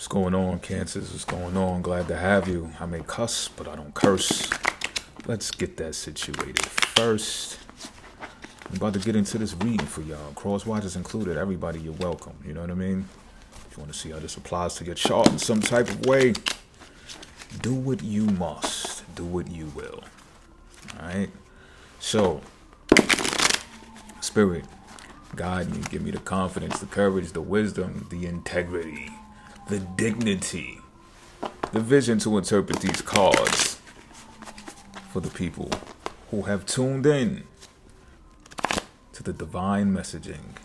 What's going on, Cancers? What's going on? Glad to have you. I may cuss, but I don't curse. Let's get that situated first. I'm about to get into this reading for y'all. Cross watchers included. Everybody, you're welcome. You know what I mean? If you want to see how this applies to your chart in some type of way, do what you must. Do what you will. Alright? So, Spirit, guide me. Give me the confidence, the courage, the wisdom, the integrity, the dignity, the vision to interpret these cards for the people who have tuned in to the divine messaging.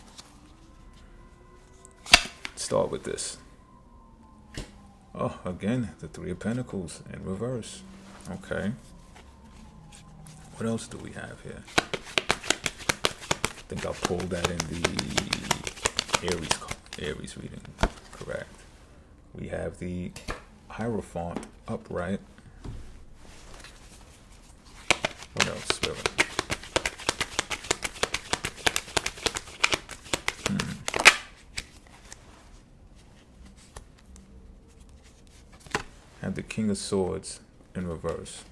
Start with this. Oh, again, the Three of Pentacles in reverse. Okay. What else do we have here? I think I pulled that in the Aries reading. Correct. We have the Hierophant upright. What else, Spirit? Have the King of Swords in reverse.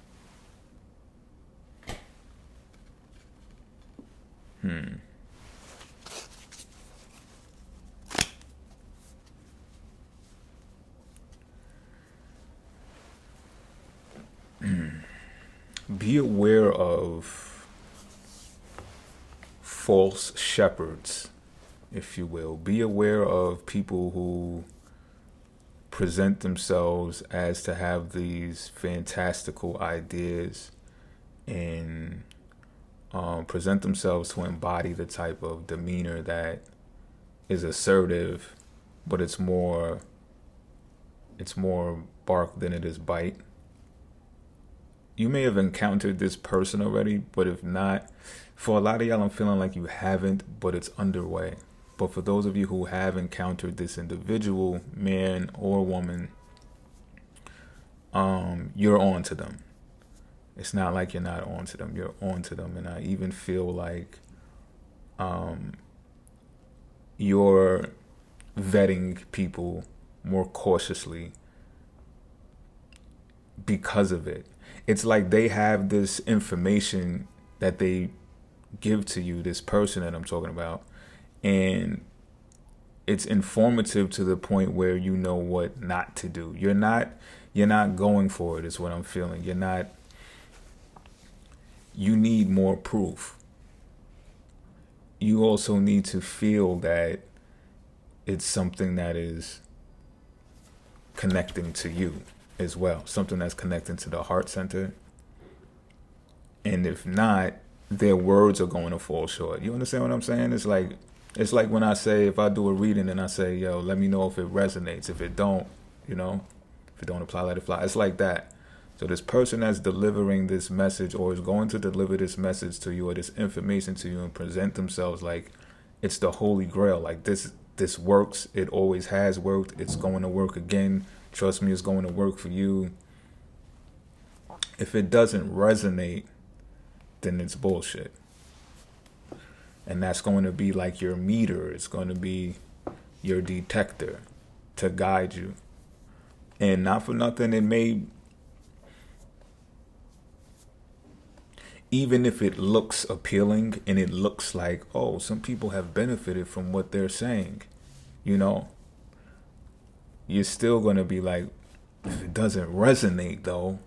Be aware of false shepherds, if you will. Be aware of people who present themselves as to have these fantastical ideas and present themselves to embody the type of demeanor that is assertive, but it's more bark than it is bite. You may have encountered this person already, but if not, for a lot of y'all, I'm feeling like you haven't, but it's underway. But for those of you who have encountered this individual, man or woman, you're on to them. It's not like you're not on to them. You're on to them. And I even feel like you're vetting people more cautiously because of it. It's like they have this information that they give to you, this person that I'm talking about, and it's informative to the point where you know what not to do. You're not going for it, is what I'm feeling. You need more proof. You also need to feel that it's something that is connecting to you as well, something that's connecting to the heart center. And if not, their words are going to fall short. You understand what I'm saying? It's like when I say, if I do a reading and I say, yo, let me know if it resonates. If it don't, if it don't apply, let it fly. It's like that. So this person that's delivering this message or is going to deliver this message to you or this information to you and present themselves like it's the holy grail. Like this works. It always has worked. It's going to work again. Trust me, it's going to work for you. If it doesn't resonate, then it's bullshit. And that's going to be like your meter. It's going to be your detector to guide you. And not for nothing, it may, even if it looks appealing and it looks like, oh, some people have benefited from what they're saying, you're still going to be like, if it doesn't resonate, though,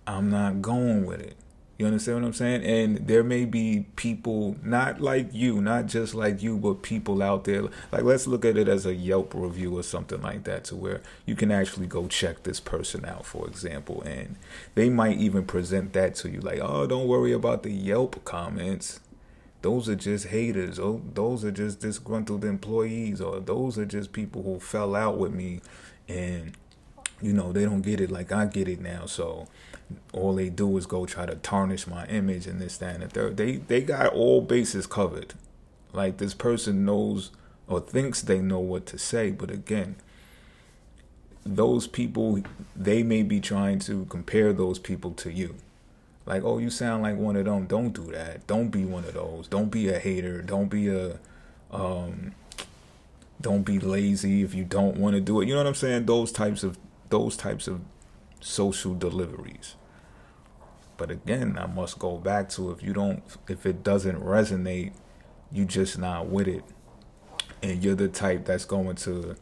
I'm not going with it. You understand what I'm saying? And there may be people not like you, not just like you, but people out there. Like, let's look at it as a Yelp review or something like that, to where you can actually go check this person out, for example. And they might even present that to you like, oh, don't worry about the Yelp comments. Those are just haters. Oh, those are just disgruntled employees, or those are just people who fell out with me and, they don't get it like I get it now. So all they do is go try to tarnish my image and this, that, and the third. They got all bases covered. Like, this person knows or thinks they know what to say. But again, those people, they may be trying to compare those people to you. Like, oh, you sound like one of them. Don't do that. Don't be one of those. Don't be a hater. Don't be a Don't be lazy if you don't want to do it. You know what I'm saying? Those types of social deliveries. But again, I must go back to, if it doesn't resonate, you just not with it. And you're the type that's going to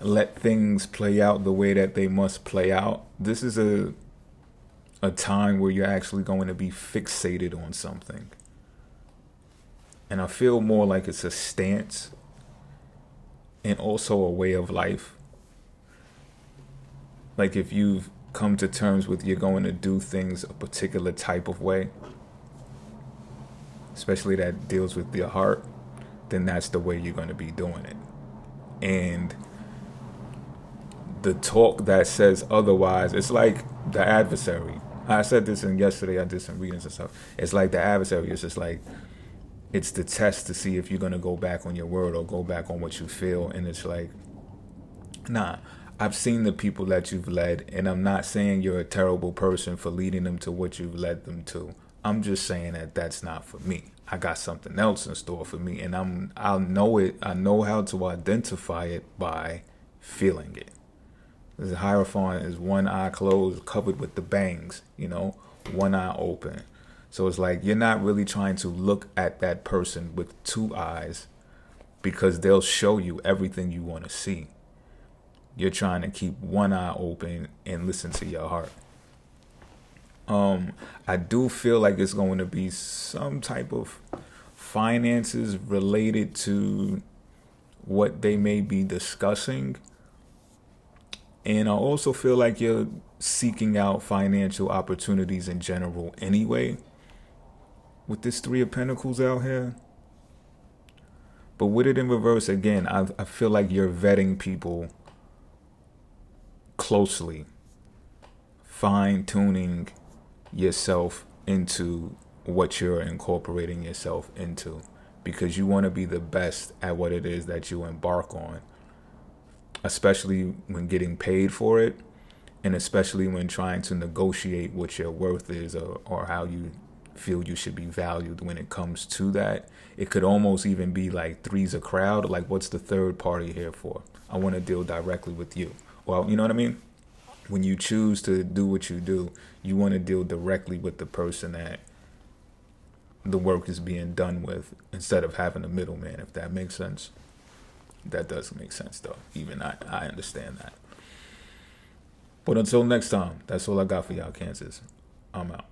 let things play out the way that they must play out. This is a time where you're actually going to be fixated on something. And I feel more like it's a stance and also a way of life. Like if you've come to terms with you're going to do things a particular type of way, especially that deals with your heart, then that's the way you're going to be doing it. And the talk that says otherwise, it's like the adversary. I said this yesterday, I did some readings and stuff. It's like the adversary. It's just like, it's the test to see if you're going to go back on your word or go back on what you feel. And it's like, nah, I've seen the people that you've led, and I'm not saying you're a terrible person for leading them to what you've led them to. I'm just saying that that's not for me. I got something else in store for me, and I'll know it. I know how to identify it by feeling it. The Hierophant is one eye closed, covered with the bangs, one eye open. So it's like you're not really trying to look at that person with two eyes, because they'll show you everything you want to see. You're trying to keep one eye open and listen to your heart. I do feel like it's going to be some type of finances related to what they may be discussing. And I also feel like you're seeking out financial opportunities in general anyway, with this Three of Pentacles out here. But with it in reverse, again, I feel like you're vetting people closely, fine-tuning yourself into what you're incorporating yourself into, because you want to be the best at what it is that you embark on, especially when getting paid for it, and especially when trying to negotiate what your worth is, or how you feel you should be valued when it comes to that. It could almost even be like three's a crowd. Like, what's the third party here for? I want to deal directly with you. Well, you know what I mean? When you choose to do what you do, you want to deal directly with the person that the work is being done with, instead of having a middleman, if that makes sense. That does make sense, though. Even I understand that. But until next time, that's all I got for y'all, Cancers. I'm out.